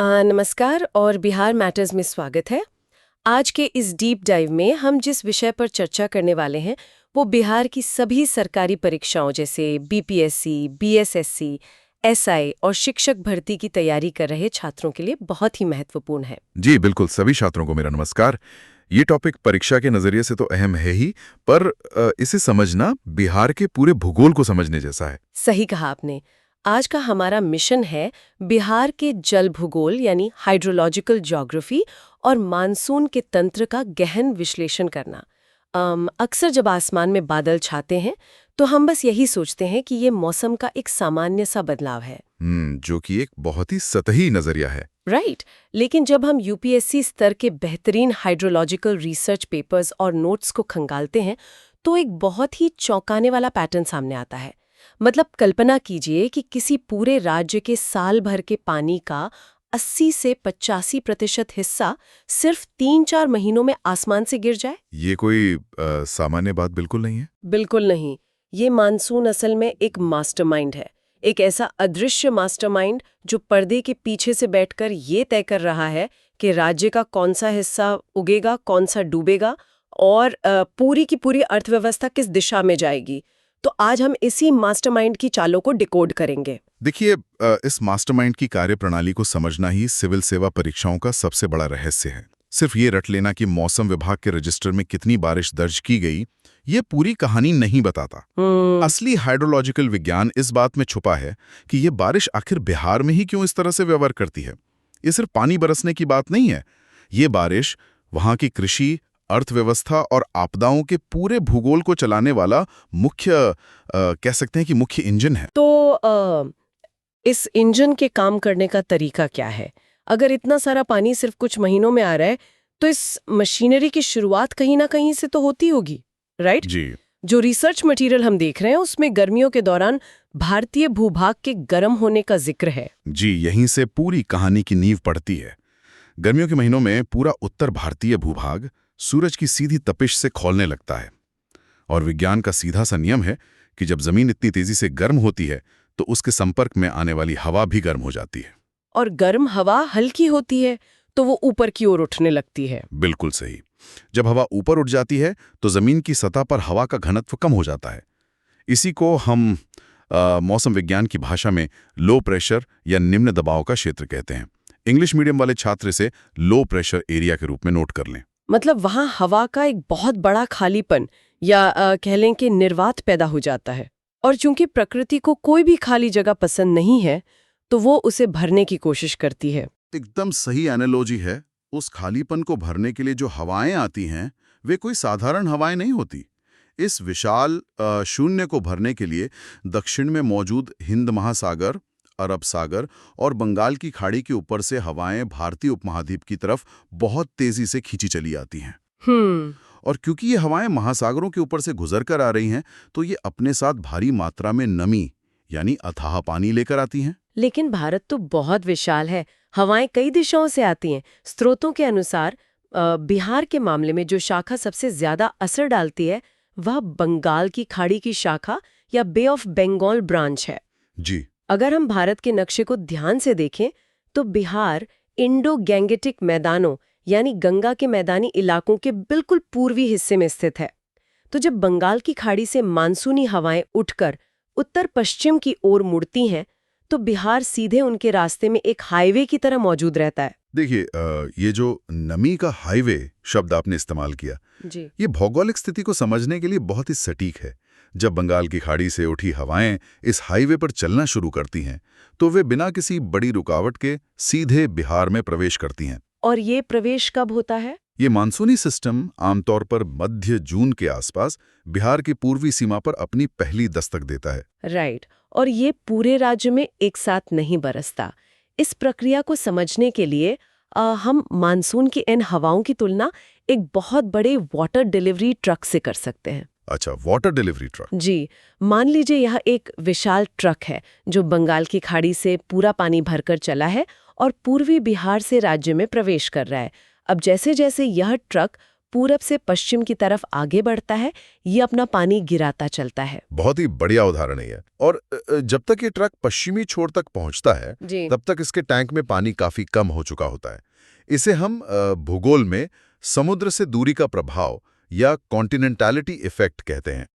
नमस्कार और बिहार मैटर्स में स्वागत है। आज के इस डीप डाइव में हम जिस विषय पर चर्चा करने वाले हैं वो बिहार की सभी सरकारी परीक्षाओं जैसे बीपीएससी, बीएसएससी, एसआई और शिक्षक भर्ती की तैयारी कर रहे छात्रों के लिए बहुत ही महत्वपूर्ण है। जी बिल्कुल, सभी छात्रों को मेरा नमस्कार। ये टॉपिक परीक्षा के नजरिए से तो अहम है ही, पर इसे समझना बिहार के पूरे भूगोल को समझने जैसा है। सही कहा आपने। आज का हमारा मिशन है बिहार के जल भूगोल यानी हाइड्रोलॉजिकल ज्योग्राफी और मानसून के तंत्र का गहन विश्लेषण करना। अक्सर जब आसमान में बादल छाते हैं तो हम बस यही सोचते हैं कि ये मौसम का एक सामान्य सा बदलाव है। जो कि एक बहुत ही सतही नजरिया है। राइट। लेकिन जब हम यूपीएससी स्तर के बेहतरीन हाइड्रोलॉजिकल रिसर्च पेपर्स और नोट्स को खंगालते हैं तो एक बहुत ही चौंकाने वाला पैटर्न सामने आता है। मतलब कल्पना कीजिए कि किसी पूरे राज्य के साल भर के पानी का 80 से 85% हिस्सा सिर्फ 3-4 महीनों में आसमान से गिर जाए। ये कोई सामान्य बात बिल्कुल नहीं है। बिल्कुल नहीं। ये मानसून असल में एक मास्टरमाइंड है, एक ऐसा अदृश्य मास्टरमाइंड जो पर्दे के पीछे से बैठकर ये तय कर रहा है कि राज्य का कौन सा हिस्सा उगेगा, कौन सा डूबेगा और पूरी की पूरी अर्थव्यवस्था किस दिशा में जाएगी। तो आज हम इसी मास्टरमाइंड की चालों को डिकोड करेंगे। देखिए, इस मास्टरमाइंड की कार्यप्रणाली को समझना ही सिविल सेवा परीक्षाओं का सबसे बड़ा रहस्य है। सिर्फ ये रट लेना कि मौसम विभाग के रजिस्टर में कितनी बारिश दर्ज की गई, ये पूरी कहानी नहीं बताता। असली हाइड्रोलॉजिकल विज्ञान इस बात में छुपा है कि ये बारिश आखिर बिहार में ही क्यों इस तरह से व्यवहार करती है। ये सिर्फ पानी बरसने की बात नहीं है। ये बारिश वहां की कृषि, अर्थव्यवस्था और आपदाओं के पूरे भूगोल को चलाने वाला मुख्य कह सकते हैं कि मुख्य इंजन है। तो इस इंजन के काम करने का तरीका क्या है? अगर इतना सारा पानी सिर्फ कुछ महीनों में आ रहा है तो इस मशीनरी की शुरुआत कहीं ना कहीं से तो होती होगी, राइट? जी। जो रिसर्च मटेरियल हम देख रहे हैं उसमें गर्मियों के दौरान भारतीय भूभाग के गर्म होने का जिक्र है। जी, यहीं से पूरी कहानी की नींव पड़ती है। गर्मियों के महीनों में पूरा उत्तर भारतीय भूभाग सूरज की सीधी तपिश से खौलने लगता है। और विज्ञान का सीधा सा नियम है कि जब जमीन इतनी तेजी से गर्म होती है तो उसके संपर्क में आने वाली हवा भी गर्म हो जाती है। और गर्म हवा हल्की होती है तो वो ऊपर की ओर उठने लगती है। बिल्कुल सही। जब हवा ऊपर उठ जाती है तो जमीन की सतह पर हवा का घनत्व कम हो जाता है। इसी को हम मौसम विज्ञान की भाषा में लो प्रेशर या निम्न दबाव का क्षेत्र कहते हैं। इंग्लिश मीडियम वाले छात्र इसे लो प्रेशर एरिया के रूप में नोट कर लें। मतलब वहां हवा का एक बहुत बड़ा खालीपन या कह लें कि निर्वात पैदा हो जाता है। और चूंकि प्रकृति को कोई भी खाली जगह पसंद नहीं है तो वो उसे भरने की कोशिश करती है। एकदम सही एनालॉजी है। उस खालीपन को भरने के लिए जो हवाएं आती हैं वे कोई साधारण हवाएं नहीं होती। इस विशाल शून्य को भरने के लिए दक्षिण में मौजूद हिंद महासागर, अरब सागर और बंगाल की खाड़ी के ऊपर से हवाएं भारतीय उपमहाद्वीप की तरफ बहुत तेजी से खींची चली आती हैं। और क्योंकि ये हवाएं महासागरों के ऊपर से गुजर कर आ रही हैं तो ये अपने साथ भारी मात्रा में नमी यानी अथाह पानी लेकर आती हैं। लेकिन भारत तो बहुत विशाल है, हवाएं कई दिशाओं से आती हैं। स्रोतों के अनुसार बिहार के मामले में जो शाखा सबसे ज्यादा असर डालती है वह बंगाल की खाड़ी की शाखा या बे ऑफ बंगाल ब्रांच है। जी। अगर हम भारत के नक्शे को ध्यान से देखें तो बिहार इंडो गैंगेटिक मैदानों यानी गंगा के मैदानी इलाकों के बिल्कुल पूर्वी हिस्से में स्थित है। तो जब बंगाल की खाड़ी से मानसूनी हवाएं उठकर उत्तर पश्चिम की ओर मुड़ती हैं तो बिहार सीधे उनके रास्ते में एक हाईवे की तरह मौजूद रहता है। देखिए, ये जो नमी का हाईवे शब्द आपने इस्तेमाल किया, जी। ये भौगोलिक स्थिति को समझने के लिए बहुत ही सटीक है। जब बंगाल की खाड़ी से उठी हवाएं इस हाईवे पर चलना शुरू करती हैं तो वे बिना किसी बड़ी रुकावट के सीधे बिहार में प्रवेश करती हैं। और ये प्रवेश कब होता है? ये मानसूनी सिस्टम आमतौर पर मध्य जून के आसपास बिहार की पूर्वी सीमा पर अपनी पहली दस्तक देता है। राइट। और ये पूरे राज्य में एक साथ नहीं बरसता। इस प्रक्रिया को समझने के लिए हम मानसून की इन हवाओं की तुलना एक बहुत बड़े वाटर डिलीवरी ट्रक से कर सकते हैं। अच्छा, वाटर डिलीवरी ट्रक। जी। मान लीजिए यह एक विशाल ट्रक है जो बंगाल की खाड़ी से पूरा पानी भरकर चला है और पूर्वी बिहार से राज्य में प्रवेश कर रहा है। अब जैसे जैसे यह ट्रक पूरब से पश्चिम की तरफ आगे बढ़ता है, ये अपना पानी गिराता चलता है। बहुत ही बढ़िया उदाहरण है ये। और जब तक ये ट्रक पश्चिमी छोर तक पहुंचता है जी। तब तक इसके टैंक में पानी काफी कम हो चुका होता है। इसे हम भूगोल में समुद्र से दूरी का प्रभाव या कॉन्टिनेंटैलिटी इफेक्ट कहते हैं।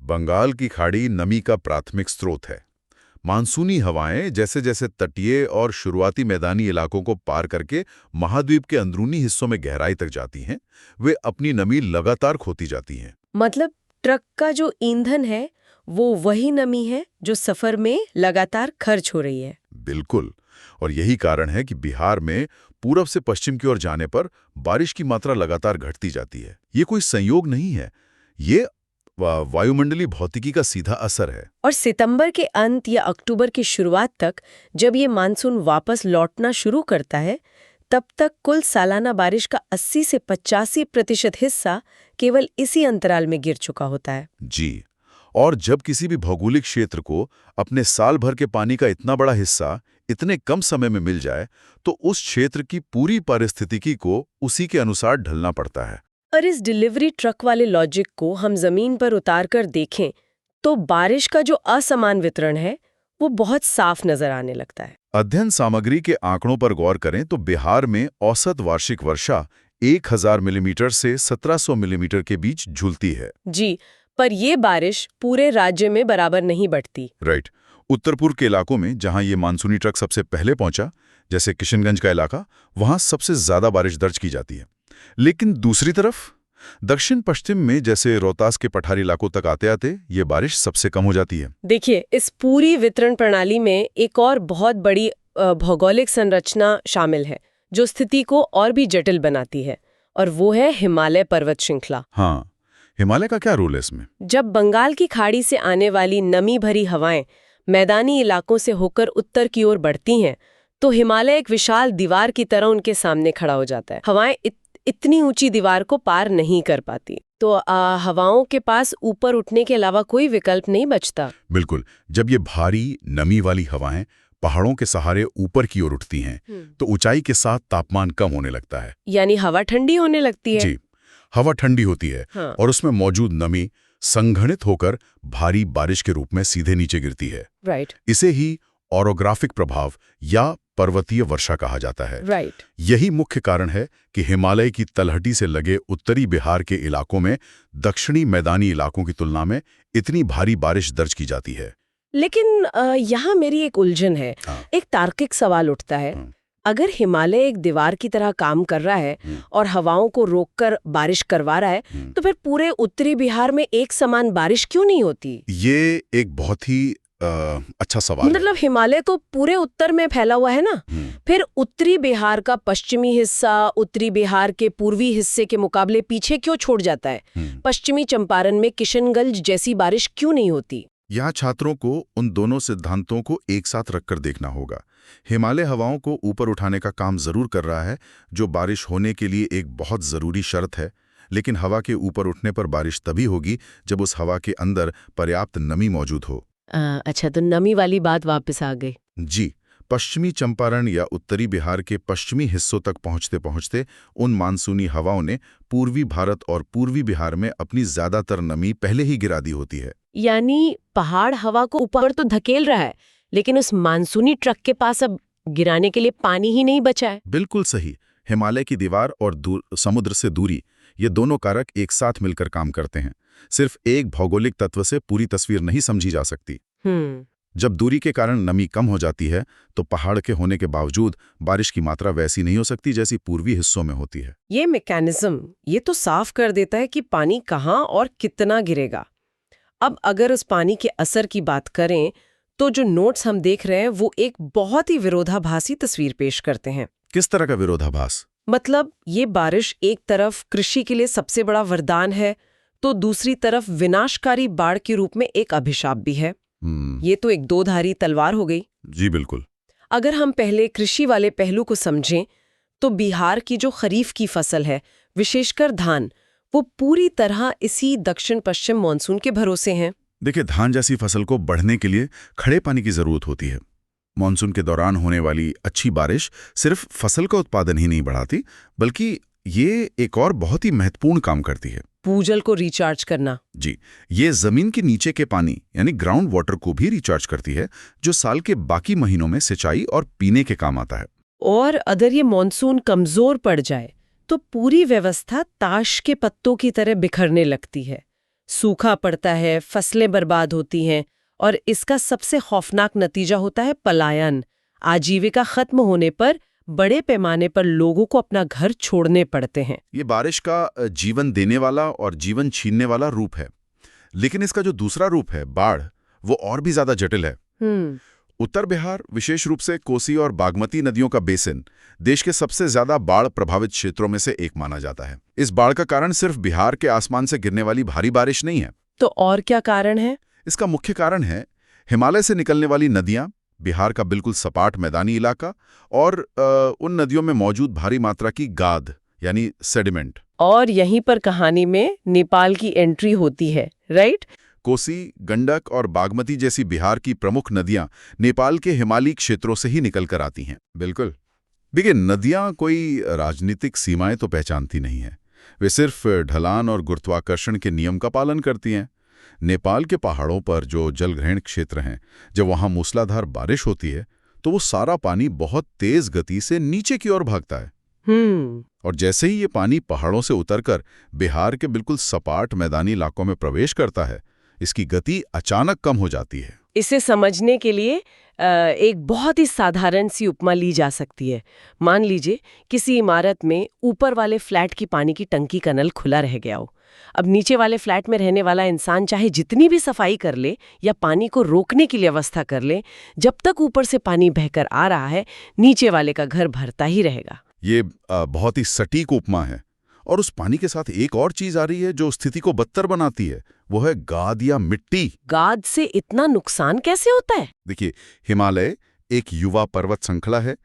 बंगाल की खाड़ी नमी का प्राथमिक स्रोत है। मानसूनी हवाएं जैसे जैसे तटीय और शुरुआती मैदानी इलाकों को पार करके महाद्वीप के अंदरूनी हिस्सों में गहराई तक जाती हैं, वे अपनी नमी लगातार खोती जाती हैं। मतलब ट्रक का जो ईंधन है वो वही नमी है जो सफर में लगातार खर्च हो रही है। बिल्कुल। और यही कारण है कि बिहार में पूरब से पश्चिम की ओर जाने पर बारिश की मात्रा लगातार घटती जाती है। ये कोई संयोग नहीं है, ये वायुमंडलीय भौतिकी का सीधा असर है। और सितंबर के अंत या अक्टूबर की शुरुआत तक जब ये मानसून वापस लौटना शुरू करता है, तब तक कुल सालाना बारिश का 80 से 85% हिस्सा केवल इसी अंतराल में गिर चुका होता है। जी। और जब किसी भी भौगोलिक क्षेत्र को अपने साल भर के पानी का इतना बड़ा हिस्सा इतने कम समय में मिल जाए, तो उस क्षेत्र की पूरी पारिस्थितिकी को उसी के अनुसार ढलना पड़ता है। और इस डिलीवरी ट्रक वाले लॉजिक को हम जमीन पर उतार कर देखें तो बारिश का जो असमान वितरण है वो बहुत साफ नजर आने लगता है। अध्ययन सामग्री के आंकड़ों पर गौर करें तो बिहार में औसत वार्षिक वर्षा 1000 मिलीमीटर से 1700 मिलीमीटर के बीच झूलती है। जी, पर ये बारिश पूरे राज्य में बराबर नहीं बढ़ती। राइट। उत्तर पूर्व के इलाकों में जहां ये मानसूनी ट्रक सबसे पहले पहुंचा, जैसे किशनगंज का इलाका, वहां सबसे ज्यादा बारिश दर्ज की जाती है। लेकिन दूसरी तरफ दक्षिण पश्चिम में जैसे रोहतास के पठारी इलाकों तक आते आते ये बारिश सबसे कम हो जाती है। देखिए, इस पूरी वितरण प्रणाली में एक और बहुत बड़ी भौगोलिक संरचना शामिल है जो स्थिति को और भी जटिल बनाती है, और वो है हिमालय पर्वत श्रृंखला। हाँ, हिमालय का क्या रोल है इसमें? जब बंगाल की खाड़ी से आने वाली नमी भरी हवाएं मैदानी इलाकों से होकर उत्तर की ओर बढ़ती हैं, तो हिमालय एक विशाल दीवार की तरह उनके सामने खड़ा हो जाता है। हवाएं इतनी ऊंची दीवार को पार नहीं कर पाती, तो हवाओं के पास ऊपर उठने के अलावा कोई विकल्प नहीं बचता। बिल्कुल। जब ये भारी नमी वाली हवाएं पहाड़ों के सहारे ऊपर की ओर उठती हैं, तो ऊंचाई के साथ तापमान कम होने लगता है। यानी हवा ठंडी होने लगती है। जी, हवा ठंडी होती है। हाँ। और उसमें मौजूद नमी संघनित होकर भारी बारिश के रूप में सीधे नीचे गिरती है। राइट। इसे ही ऑरोग्राफिक प्रभाव या पर्वतीय वर्षा कहा जाता है। राइट। यही मुख्य कारण है कि हिमालय की तलहटी से लगे उत्तरी बिहार के इलाकों में दक्षिणी मैदानी इलाकों की तुलना में इतनी भारी बारिश दर्ज की जाती है। लेकिन यहाँ मेरी एक उलझन है। हाँ। एक तार्किक सवाल उठता है, अगर हिमालय एक दीवार की तरह काम कर रहा है और हवाओं को रोककर बारिश करवा रहा है, तो फिर पूरे उत्तरी बिहार में एक समान बारिश क्यों नहीं होती? ये एक बहुत ही अच्छा सवाल है। मतलब हिमालय तो पूरे उत्तर में फैला हुआ है ना, फिर उत्तरी बिहार का पश्चिमी हिस्सा उत्तरी बिहार के पूर्वी हिस्से के मुकाबले पीछे क्यों छोड़ जाता है? पश्चिमी चंपारण में किशनगंज जैसी बारिश क्यों नहीं होती? यहाँ छात्रों को उन दोनों सिद्धांतों को एक साथ रखकर देखना होगा। हिमालय हवाओं को ऊपर उठाने का काम जरूर कर रहा है, जो बारिश होने के लिए एक बहुत जरूरी शर्त है, लेकिन हवा के ऊपर उठने पर बारिश तभी होगी जब उस हवा के अंदर पर्याप्त नमी मौजूद हो। अच्छा, तो नमी वाली बात वापस आ गई। जी, पश्चिमी चंपारण या उत्तरी बिहार के पश्चिमी हिस्सों तक पहुंचते पहुंचते उन मानसूनी हवाओं ने पूर्वी भारत और पूर्वी बिहार में अपनी ज्यादातर नमी पहले ही गिरा दी होती है। यानी पहाड़ हवा को ऊपर तो धकेल रहा है, लेकिन उस मानसूनी ट्रक के पास अब गिराने के लिए पानी ही नहीं बचा है। बिल्कुल सही। हिमालय की दीवार और समुद्र से दूरी, ये दोनों कारक एक साथ मिलकर काम करते हैं। सिर्फ एक भौगोलिक तत्व से पूरी तस्वीर नहीं समझी जा सकती। जब दूरी के कारण नमी कम हो जाती है, तो पहाड़ के होने के बावजूद बारिश की मात्रा वैसी नहीं हो सकती जैसी पूर्वी हिस्सों में होती है। ये मैकेनिज्म ये तो साफ कर देता है कि पानी कहाँ और कितना गिरेगा। अब अगर उस पानी के असर की बात करें, तो जो नोट्स हम देख रहे हैं वो एक बहुत ही विरोधाभासी तस्वीर पेश करते हैं। किस तरह का विरोधाभास? मतलब ये बारिश एक तरफ कृषि के लिए सबसे बड़ा वरदान है, तो दूसरी तरफ विनाशकारी बाढ़ के रूप में एक अभिशाप भी है। ये तो एक दो-धारी तलवार हो गई। जी बिल्कुल। अगर हम पहले कृषि वाले पहलू को समझें, तो बिहार की जो खरीफ की फसल है, विशेषकर धान, वो पूरी तरह इसी दक्षिण पश्चिम मानसून के भरोसे हैं। देखिए, धान जैसी फसल को बढ़ने के लिए खड़े पानी की जरूरत होती है। मानसून के दौरान होने वाली अच्छी बारिश सिर्फ फसल का उत्पादन ही नहीं बढ़ाती, बल्कि ये एक और बहुत ही महत्वपूर्ण काम करती है। भूजल को रिचार्ज करना। जी, ये जमीन के नीचे के पानी यानी ग्राउंड वाटर को भी रिचार्ज करती है, जो साल के बाकी महीनों में सिंचाई और पीने के काम आता है। और अगर ये मॉनसून कमजोर पड़ जाए तो पूरी व्यवस्था ताश के पत्तों की तरह बिखरने लगती है। सूखा पड़ता है, फसलें बर्बाद होती हैं और इसका सबसे खौफनाक नतीजा होता है पलायन। आजीविका खत्म होने पर बड़े पैमाने पर लोगों को अपना घर छोड़ने पड़ते हैं। ये बारिश का जीवन देने वाला और जीवन छीनने वाला रूप है। लेकिन इसका जो दूसरा रूप है, बाढ़, वो और भी ज्यादा जटिल है। उत्तर बिहार, विशेष रूप से कोसी और बागमती नदियों का बेसिन, देश के सबसे ज्यादा बाढ़ प्रभावित क्षेत्रों में से एक माना जाता है। इस बाढ़ का कारण सिर्फ बिहार के आसमान से गिरने वाली भारी बारिश नहीं है। तो और क्या कारण है? इसका मुख्य कारण है हिमालय से निकलने वाली नदियां, बिहार का बिल्कुल सपाट मैदानी इलाका और उन नदियों में मौजूद भारी मात्रा की गाद यानी सेडिमेंट। और यहीं पर कहानी में नेपाल की एंट्री होती है, राइट? कोसी, गंडक और बागमती जैसी बिहार की प्रमुख नदियां नेपाल के हिमालयी क्षेत्रों से ही निकल कर आती हैं। बिल्कुल। देखिए, नदियां कोई राजनीतिक सीमाएं तो पहचानती नहीं हैं। वे सिर्फ ढलान और गुरुत्वाकर्षण के नियम का पालन करती हैं। नेपाल के पहाड़ों पर जो जलग्रहण क्षेत्र हैं, जब वहां मूसलाधार बारिश होती है तो वो सारा पानी बहुत तेज गति से नीचे की ओर भागता है। और जैसे ही ये पानी पहाड़ों से उतरकर बिहार के बिल्कुल सपाट मैदानी इलाकों में प्रवेश करता है, इसकी गति अचानक कम हो जाती है। इसे समझने के लिए एक बहुत ही साधारण सी उपमा ली जा सकती है। मान लीजिए किसी इमारत में ऊपर वाले फ्लैट की पानी की टंकी का नल खुला रह गया हो। अब नीचे वाले फ्लैट में रहने वाला इंसान चाहे जितनी भी सफाई कर ले या पानी को रोकने की व्यवस्था कर ले, जब तक ऊपर से पानी बहकर आ रहा है, नीचे वाले का घर भरता ही रहेगा। ये बहुत ही सटीक उपमा है। और उस पानी के साथ एक और चीज आ रही है जो स्थिति को बदतर बनाती है, वो है गाद या मिट्टी। गाद से इतना नुकसान कैसे होता है? देखिए, हिमालय एक युवा पर्वत श्रृंखला है।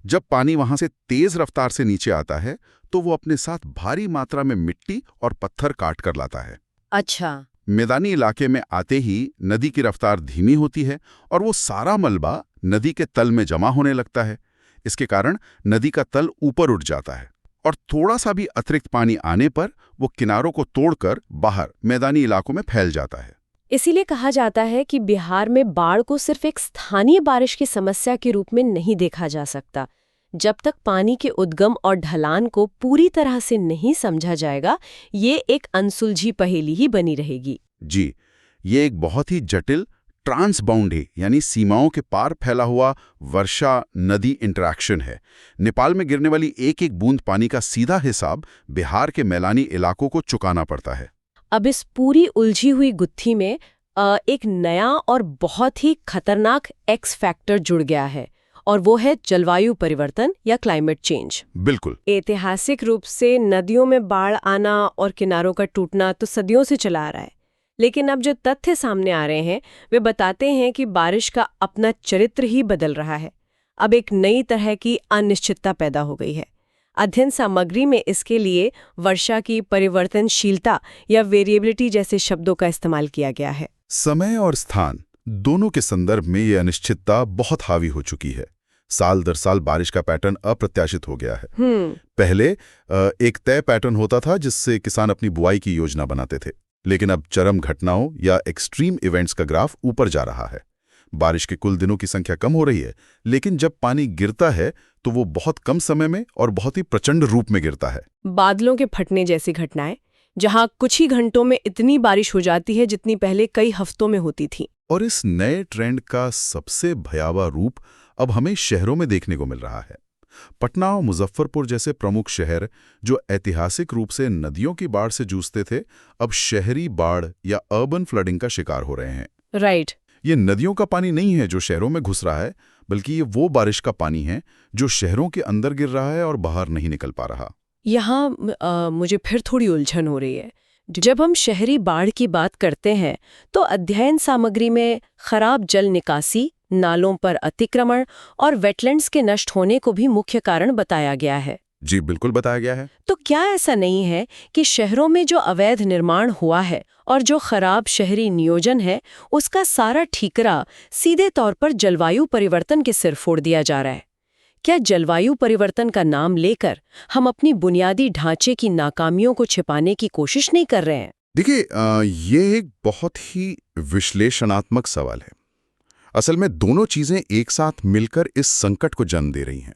जब पानी वहां से तेज रफ्तार से नीचे आता है तो वो अपने साथ भारी मात्रा में मिट्टी और पत्थर काट कर लाता है। अच्छा। मैदानी इलाके में आते ही नदी की रफ्तार धीमी होती है और वो सारा मलबा नदी के तल में जमा होने लगता है। इसके कारण नदी का तल ऊपर उठ जाता है और थोड़ा सा भी अतिरिक्त पानी आने पर वो किनारों को तोड़कर बाहर मैदानी इलाकों में फैल जाता है। इसीलिए कहा जाता है कि बिहार में बाढ़ को सिर्फ एक स्थानीय बारिश की समस्या के रूप में नहीं देखा जा सकता। जब तक पानी के उद्गम और ढलान को पूरी तरह से नहीं समझा जाएगा, ये एक अनसुलझी पहेली ही बनी रहेगी। जी, ये एक बहुत ही जटिल ट्रांसबाउंडरी यानी सीमाओं के पार फैला हुआ वर्षा नदी इंटरैक्शन है। नेपाल में गिरने वाली एक एक बूंद पानी का सीधा हिसाब बिहार के मैदानी इलाकों को चुकाना पड़ता है। अब इस पूरी उलझी हुई गुत्थी में एक नया और बहुत ही खतरनाक एक्स फैक्टर जुड़ गया है, और वो है जलवायु परिवर्तन या क्लाइमेट चेंज। बिल्कुल। ऐतिहासिक रूप से नदियों में बाढ़ आना और किनारों का टूटना तो सदियों से चला आ रहा है, लेकिन अब जो तथ्य सामने आ रहे हैं वे बताते हैं कि बारिश का अपना चरित्र ही बदल रहा है। अब एक नई तरह की अनिश्चितता पैदा हो गई है। अध्ययन सामग्री में इसके लिए वर्षा की परिवर्तनशीलता या वेरिएबिलिटी जैसे शब्दों का इस्तेमाल किया गया है। समय और स्थान दोनों के संदर्भ में ये अनिश्चितता बहुत हावी हो चुकी है। साल दर साल बारिश का पैटर्न अप्रत्याशित हो गया है। पहले एक तय पैटर्न होता था जिससे किसान अपनी बुआई की योजना बनाते थे, लेकिन अब चरम घटनाओं या एक्सट्रीम इवेंट्स का ग्राफ ऊपर जा रहा है। बारिश के कुल दिनों की संख्या कम हो रही है, लेकिन जब पानी गिरता है तो वो बहुत कम समय में और बहुत ही प्रचंड रूप में गिरता है। बादलों के फटने जैसी घटनाएं, जहां कुछ ही घंटों में इतनी बारिश हो जाती है जितनी पहले कई हफ्तों में होती थी। और इस नए ट्रेंड का सबसे भयावह रूप अब हमें शहरों में देखने को मिल रहा है। पटना और मुजफ्फरपुर जैसे प्रमुख शहर जो ऐतिहासिक रूप से नदियों की बाढ़ से जूझते थे, अब शहरी बाढ़ या अर्बन फ्लडिंग का शिकार हो रहे हैं। राइट। ये नदियों का पानी नहीं है जो शहरों में घुस रहा है, बल्कि ये वो बारिश का पानी है जो शहरों के अंदर गिर रहा है और बाहर नहीं निकल पा रहा। यहाँ मुझे फिर थोड़ी उलझन हो रही है। जब हम शहरी बाढ़ की बात करते हैं तो अध्ययन सामग्री में खराब जल निकासी, नालों पर अतिक्रमण और वेटलैंड्स के नष्ट होने को भी मुख्य कारण बताया गया है। जी बिल्कुल बताया गया है। तो क्या ऐसा नहीं है कि शहरों में जो अवैध निर्माण हुआ है और जो खराब शहरी नियोजन है, उसका सारा ठीकरा सीधे तौर पर जलवायु परिवर्तन के सिर फोड़ दिया जा रहा है? क्या जलवायु परिवर्तन का नाम लेकर हम अपनी बुनियादी ढांचे की नाकामियों को छिपाने की कोशिश नहीं कर रहे हैं? देखिए, ये एक बहुत ही विश्लेषणात्मक सवाल है। असल में दोनों चीजें एक साथ मिलकर इस संकट को जन्म दे रही हैं।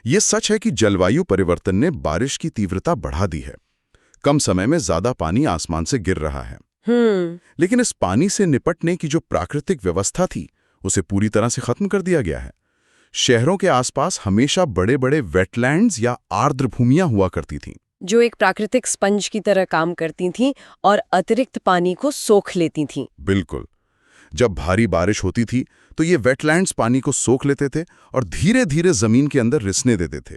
ये सच है कि जलवायु परिवर्तन ने बारिश की तीव्रता बढ़ा दी है। कम समय में ज्यादा पानी आसमान से गिर रहा है। लेकिन इस पानी से निपटने की जो प्राकृतिक व्यवस्था थी, उसे पूरी तरह से खत्म कर दिया गया है। शहरों के आसपास हमेशा बड़े-बड़े वेटलैंड्स या आर्द्र भूमियां हुआ करती थीं। जो एक प्राकृतिक स्पंज की तरह काम करती थीं और अतिरिक्त पानी को सोख लेती थीं। बिल्कुल। जब भारी बारिश होती थी तो ये वेटलैंड्स पानी को सोख लेते थे और धीरे-धीरे जमीन के अंदर रिसने देते थे।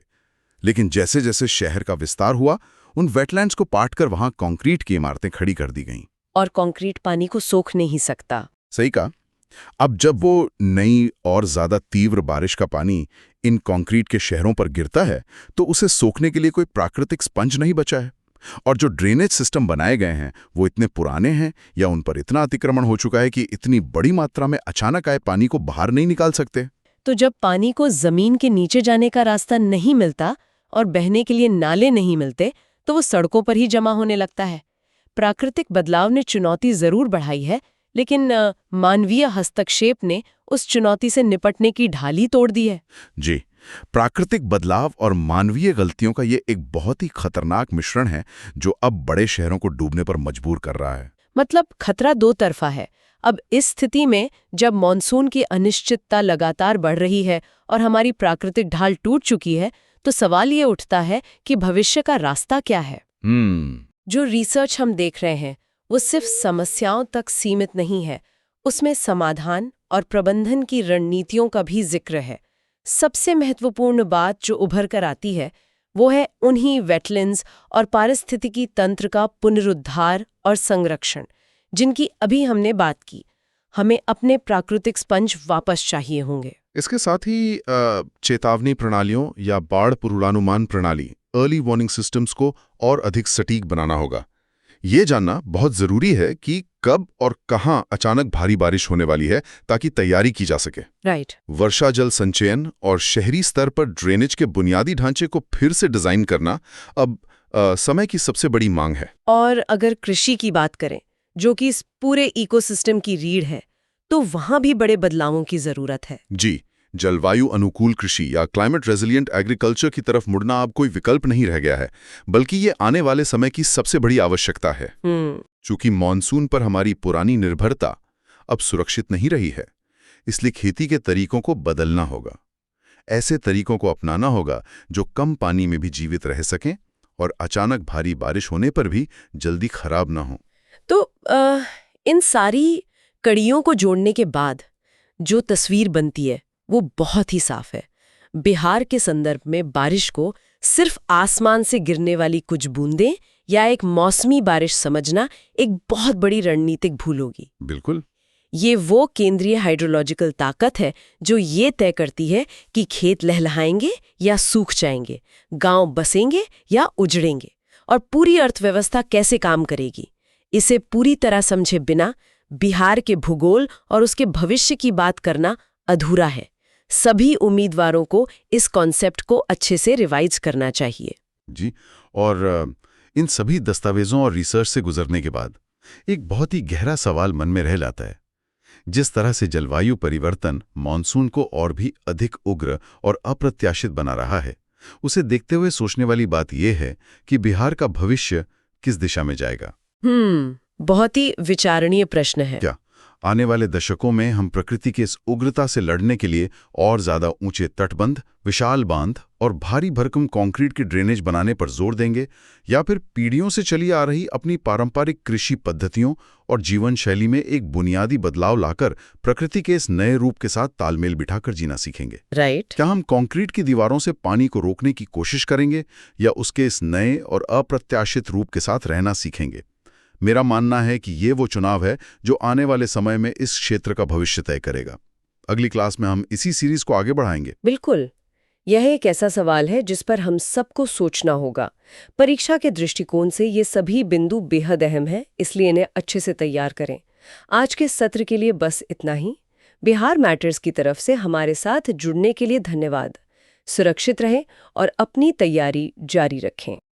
लेकिन जैसे-जैसे शहर का विस्तार हुआ, उन वेटलैंड्स को पाटकर वहां कंक्रीट की इमारतें खड़ी कर दी गईं। और कंक्रीट पानी को सोख नहीं सकता। सही कहा। अब जब वो नई और ज्यादा तीव्र बारिश का पानी इन कंक्रीट के शहरों पर गिरता है, तो उसे सोखने के लिए कोई प्राकृतिक स्पंज नहीं बचा है। और जो ड्रेनेज सिस्टम बनाए गए हैं, वो इतने पुराने हैं या उन पर इतना अतिक्रमण हो चुका है कि इतनी बड़ी मात्रा में अचानक आए पानी को बाहर नहीं निकाल सकते। तो जब पानी को जमीन के नीचे जाने का रास्ता नहीं मिलता और बहने के लिए नाले नहीं मिलते, तो वो सड़कों पर ही जमा होने लगता है। प्राकृतिक बदलाव ने चुनौती जरूर बढ़ाई है, लेकिन मानवीय हस्तक्षेप ने उस चुनौती से निपटने की ढाल ही तोड़ दी है। जी, प्राकृतिक बदलाव और मानवीय गलतियों का ये एक बहुत ही खतरनाक मिश्रण है, जो अब बड़े शहरों को डूबने पर मजबूर कर रहा है। मतलब खतरा दो तरफा है। अब इस स्थिति में जब मॉनसून की अनिश्चितता लगातार बढ़ रही है और हमारी प्राकृतिक ढाल टूट चुकी है, तो सवाल ये उठता है कि भविष्य का रास्ता क्या है। जो रिसर्च हम देख रहे हैं वो सिर्फ समस्याओं तक सीमित नहीं है, उसमें समाधान और प्रबंधन की रणनीतियों का भी जिक्र है। सबसे महत्वपूर्ण बात जो उभर कर आती है वो है उन्हीं वेटलैंड्स और पारिस्थितिकी तंत्र का पुनरुद्धार और संरक्षण, जिनकी अभी हमने बात की। हमें अपने प्राकृतिक स्पंज वापस चाहिए होंगे। इसके साथ ही चेतावनी प्रणालियों या बाढ़ पूर्वानुमान प्रणाली, अर्ली वार्निंग सिस्टम्स को और अधिक सटीक बनाना होगा। ये जानना बहुत जरूरी है कि कब और कहां अचानक भारी बारिश होने वाली है, ताकि तैयारी की जा सके। राइट। वर्षा जल संचयन और शहरी स्तर पर ड्रेनेज के बुनियादी ढांचे को फिर से डिजाइन करना अब समय की सबसे बड़ी मांग है। और अगर कृषि की बात करें, जो कि इस पूरे इकोसिस्टम की रीढ़ है, तो वहां भी बड़े बदलावों की जरूरत है। जी, जलवायु अनुकूल कृषि या क्लाइमेट रेजिलिएंट एग्रीकल्चर की तरफ मुड़ना अब कोई विकल्प नहीं रह गया है, बल्कि ये आने वाले समय की सबसे बड़ी आवश्यकता है। चूंकि मॉनसून पर हमारी पुरानी निर्भरता अब सुरक्षित नहीं रही है, इसलिए खेती के तरीकों को बदलना होगा। ऐसे तरीकों को अपनाना होगा जो कम पानी में भी जीवित रह सकें और अचानक भारी बारिश होने पर भी जल्दी खराब ना हो। तो इन सारी कड़ियों को जोड़ने के बाद जो तस्वीर बनती है वो बहुत ही साफ है। बिहार के संदर्भ में बारिश को सिर्फ आसमान से गिरने वाली कुछ बूंदें या एक मौसमी बारिश समझना एक बहुत बड़ी रणनीतिक भूल होगी। बिल्कुल। ये वो केंद्रीय हाइड्रोलॉजिकल ताकत है जो ये तय करती है कि खेत लहलहाएंगे या सूख जाएंगे, गांव बसेंगे या उजड़ेंगे, और पूरी अर्थव्यवस्था कैसे काम करेगी। इसे पूरी तरह समझे बिना बिहार के भूगोल और उसके भविष्य की बात करना अधूरा है। सभी उम्मीदवारों को इस कॉन्सेप्ट को अच्छे से रिवाइज करना चाहिए। जी, और इन सभी दस्तावेजों और रिसर्च से गुजरने के बाद एक बहुत ही गहरा सवाल मन में रह जाता है। जिस तरह से जलवायु परिवर्तन मॉनसून को और भी अधिक उग्र और अप्रत्याशित बना रहा है, उसे देखते हुए सोचने वाली बात यह है कि बिहार का भविष्य किस दिशा में जाएगा। बहुत ही विचारणीय प्रश्न है। क्या आने वाले दशकों में हम प्रकृति की इस उग्रता से लड़ने के लिए और ज्यादा ऊंचे तटबंध, विशाल बांध और भारी भरकम कंक्रीट की ड्रेनेज बनाने पर जोर देंगे, या फिर पीढ़ियों से चली आ रही अपनी पारंपरिक कृषि पद्धतियों और जीवन शैली में एक बुनियादी बदलाव लाकर प्रकृति के इस नए रूप के साथ तालमेल बिठाकर जीना सीखेंगे? राइट। क्या हम कंक्रीट की दीवारों से पानी को रोकने की कोशिश करेंगे या उसके इस नए और अप्रत्याशित रूप के साथ रहना सीखेंगे? मेरा मानना है कि ये वो चुनाव है जो आने वाले समय में इस क्षेत्र का भविष्य तय करेगा। अगली क्लास में हम इसी सीरीज को आगे बढ़ाएंगे। बिल्कुल, यह एक ऐसा सवाल है जिस पर हम सबको सोचना होगा। परीक्षा के दृष्टिकोण से ये सभी बिंदु बेहद अहम है, इसलिए इन्हें अच्छे से तैयार करें। आज के सत्र के लिए बस इतना ही। बिहार मैटर्स की तरफ से हमारे साथ जुड़ने के लिए धन्यवाद। सुरक्षित रहें और अपनी तैयारी जारी रखें।